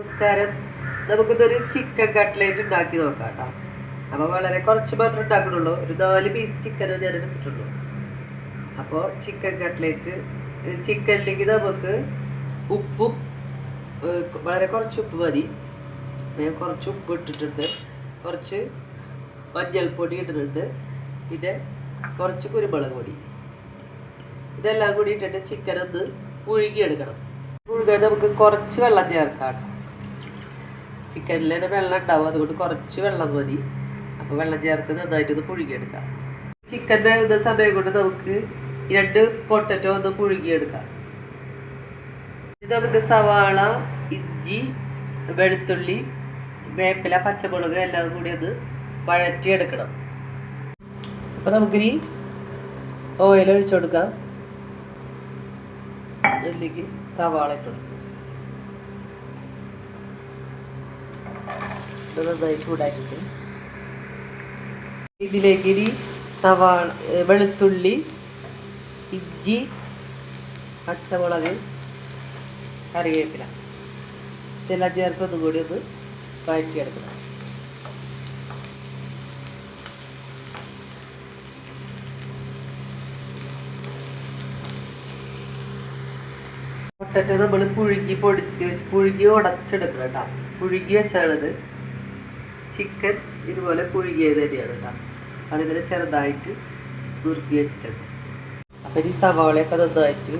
നമസ്കാരം. നമുക്കിതൊരു chicken cutlet ഉണ്ടാക്കി നോക്കാം കേട്ടോ. അപ്പോൾ വളരെ കുറച്ച് മാത്രമേ ഉണ്ടാക്കണുള്ളൂ. ഒരു 4 പീസ് ചിക്കൻ ഞാൻ എടുത്തിട്ടുള്ളൂ. അപ്പോൾ ചിക്കൻ കട്ട്ലേറ്റ് ചിക്കനിലേക്ക് നമുക്ക് ഉപ്പും വളരെ കുറച്ച് ഉപ്പ് മതി. ഞാൻ കുറച്ച് ഉപ്പ് ഇട്ടിട്ടുണ്ട്, കുറച്ച് മഞ്ഞൾപ്പൊടി ഇട്ടിട്ടുണ്ട്, പിന്നെ കുറച്ച് കുരുമുളക് പൊടി. ഇതെല്ലാം കൂടി ഇട്ടിട്ട് ചിക്കൻ ഒന്ന് പുഴുകിയെടുക്കണം. പുഴുകാൻ നമുക്ക് കുറച്ച് വെള്ളം ചേർക്കാം. ചിക്കനിൽ തന്നെ വെള്ളം ഉണ്ടാവും, അതുകൊണ്ട് കുറച്ച് വെള്ളം മതി. അപ്പോൾ വെള്ളം ചേർത്ത് നന്നായിട്ടൊന്ന് പുഴുകിയെടുക്കാം. ചിക്കൻ വേകുന്ന സമയം കൊണ്ട് നമുക്ക് 2 പൊട്ടറ്റോ ഒന്ന് പുഴുകിയെടുക്കാം. ഇത് നമുക്ക് സവാള, ഇഞ്ചി, വെളുത്തുള്ളി, വേപ്പില, പച്ചമുളക് എല്ലാം കൂടി ഒന്ന് വഴറ്റിയെടുക്കണം. അപ്പോൾ നമുക്കിനി ഓയിൽ ഒഴിച്ചു കൊടുക്കാം. അതിലേക്ക് സവാള ഇട്ട് കൊടുക്കാം. നന്നായി ചൂടാക്കിയിട്ട് ഇതിലേക്ക് ഇനി സവാള, വെളുത്തുള്ളി, ഇഞ്ചി, പച്ചമുളക്, കറിവേപ്പില ഇതെല്ലാം ചേർത്ത് ഒന്നും കൂടി ഒന്ന് വഴറ്റിയെടുക്കണം. പൊട്ടറ്റോ നമ്മൾ പുഴുങ്ങി ഉടച്ചെടുക്കണം കേട്ടോ. പുഴുങ്ങി വെച്ചാണത്. ചിക്കൻ ഇതുപോലെ പുഴുകിയത് തന്നെയാണ് കേട്ടോ. അതിങ്ങനെ ചെറുതായിട്ട് നുറുക്കി വെച്ചിട്ടുണ്ട്. അപ്പം ഈ സവാളയൊക്കെ നന്നായിട്ട്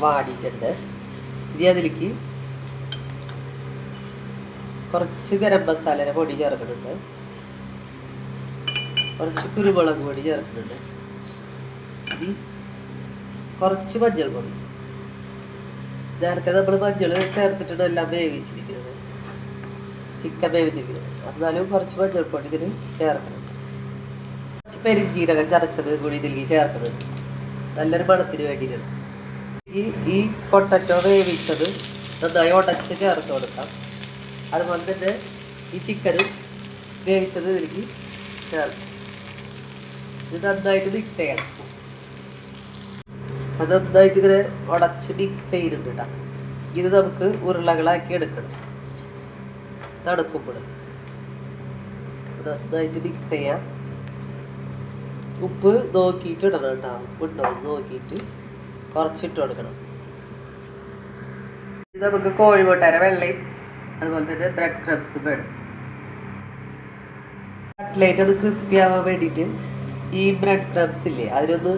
വാടിയിട്ടുണ്ട്. ഇനി അതിലേക്ക് കുറച്ച് ഗരം മസാല പൊടി ചേർക്കുന്നുണ്ട്, കുറച്ച് കുരുമുളക് പൊടി ചേർക്കുന്നുണ്ട്, ഇനി കുറച്ച് മഞ്ഞൾ പൊടി. നേരത്തെ നമ്മൾ മഞ്ഞൾ ചേർത്തിട്ടുണ്ട് എല്ലാം വേവിച്ചിരിക്കുന്നത്, ചിക്കൻ വേവിച്ചിരിക്കുന്നത്. എന്നാലും കുറച്ച് മഞ്ഞൾപ്പൊടി ഇതിന് ചേർക്കുന്നുണ്ട്. കുറച്ച് പെരുംജീരകം ചതച്ചത് കൂടി ഇതിലേക്ക് ചേർക്കുന്നുണ്ട്, നല്ലൊരു മണത്തിന് വേണ്ടിയിട്ടുണ്ട്. ഈ പൊട്ടറ്റോ വേവിച്ചത് നന്നായി ഉടച്ച് ചേർത്ത് കൊടുക്കാം. അതുപോലെ തന്നെ ഈ ചിക്കനും വേവിച്ചത് ഇതിലേക്ക് ചേർക്കാം. ഇത് നന്നായിട്ട് മിക്സ് ചെയ്യണം. അത് നന്നായിട്ട് ഇങ്ങനെ ഉടച്ച് മിക്സ് ചെയ്തിട്ടുണ്ട് കേട്ടോ. ഇത് നമുക്ക് ഉരുളകളാക്കി എടുക്കണം. തണുക്കുമ്പോൾ നന്നായിട്ട് മിക്സ് ചെയ്യാം. ഉപ്പ് നോക്കിയിട്ട് ഇടണം കേട്ടോ. ഉപ്പുണ്ടോ നോക്കിയിട്ട് കുറച്ചിട്ട് കൊടുക്കണം. ഇത് നമുക്ക് കോഴിമുട്ടയുടെ വെള്ളയും അതുപോലെ തന്നെ ബ്രെഡ് ക്രംസും വേണം. കട്ട്ലേറ്റ് ഒന്ന് ക്രിസ്പി ആവാൻ വേണ്ടിയിട്ട് ഈ ബ്രെഡ് ക്രംസ് ഇല്ലേ, അതിനൊന്ന്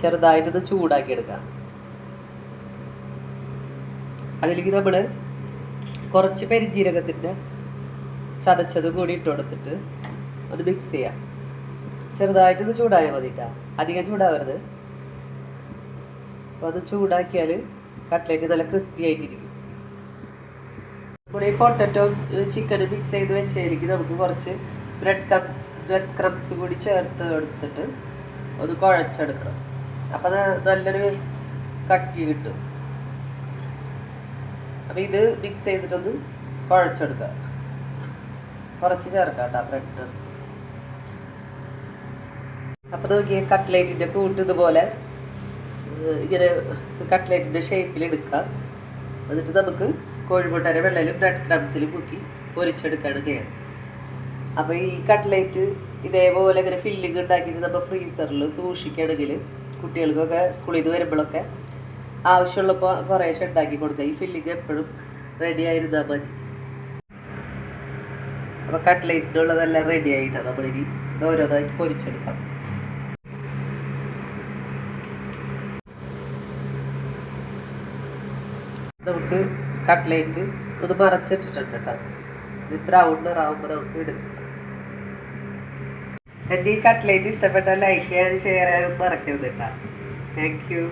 ചെറുതായിട്ടൊന്ന് ചൂടാക്കി എടുക്കാം. അതിലേക്ക് നമ്മൾ കുറച്ച് പെരുംജീരകത്തിൻ്റെ ചതച്ചത് കൂടി ഇട്ട് കൊടുത്തിട്ട് ഒന്ന് മിക്സ് ചെയ്യാം. ചെറുതായിട്ടൊന്ന് ചൂടായാൽ മതി കേട്ടോ, അധികം ചൂടാവരുത്. അപ്പോൾ അത് ചൂടാക്കിയാൽ കട്ട്ലേറ്റ് നല്ല ക്രിസ്പി ആയിട്ടിരിക്കും. അപ്പോൾ ഈ പൊട്ടറ്റോ ചിക്കനും മിക്സ് ചെയ്ത് വെച്ചതിലേക്ക് നമുക്ക് കുറച്ച് ബ്രെഡ് ക്രംസ് കൂടി ചേർത്ത് എടുത്തിട്ട് ഒന്ന് കുഴച്ചെടുക്കണം. അപ്പോൾ അത് നല്ലൊരു കട്ടി കിട്ടും. അപ്പോൾ ഇത് മിക്സ് ചെയ്തിട്ടൊന്ന് കുഴച്ചെടുക്കുക. കുറച്ച് ചേർക്കാം കേട്ടോ ബ്രെഡ് ക്രംസ്. അപ്പോൾ നോക്കിയ കട്ട്ലേറ്റിൻ്റെ കൂട്ട് ഇതുപോലെ ഇങ്ങനെ കട്ട്ലേറ്റിൻ്റെ ഷേപ്പിൽ എടുക്കുക. എന്നിട്ട് നമുക്ക് കോഴിമുട്ടയുടെ വെള്ളയിലും ബ്രെഡ് ക്രംസിലും മുക്കി പൊരിച്ചെടുക്കുകയാണ് ചെയ്യുന്നത്. അപ്പോൾ ഈ കട്ട്ലേറ്റ് ഇതേപോലെ ഇങ്ങനെ ഫില്ലിങ് ഉണ്ടാക്കിയിട്ട് നമ്മൾ ഫ്രീസറിൽ സൂക്ഷിക്കുകയാണെങ്കിൽ കുട്ടികൾക്കൊക്കെ സ്കൂളിൽ നിന്ന് വരുമ്പോഴൊക്കെ ആവശ്യമുള്ളപ്പോൾ കുറേശ്ശെ ഉണ്ടാക്കി കൊടുക്കുക. ഈ ഫില്ലിങ് എപ്പോഴും റെഡി ആയിരുന്നാൽ മതി. അപ്പോൾ കട്ട്ലേറ്റിനുള്ളതെല്ലാം റെഡി ആയിട്ടാണ് നമ്മളിനി ഓരോന്നായിട്ട് പൊരിച്ചെടുക്കാം. നമുക്ക് കട്ട്ലേറ്റ് ഒന്ന് മറച്ചിട്ടിട്ടുണ്ട് കേട്ടോ. ഇത് ബ്രൗൺ നിറാവുമ്പോൾ നമുക്ക് ഇടും. എൻ്റെ ഈ കട്ട്ലേറ്റ് ഇഷ്ടപ്പെട്ടാൽ ലൈക്ക് ചെയ്യാനും ഷെയർ ചെയ്യാനും മറക്കരുത് കേട്ടോ. Thank you.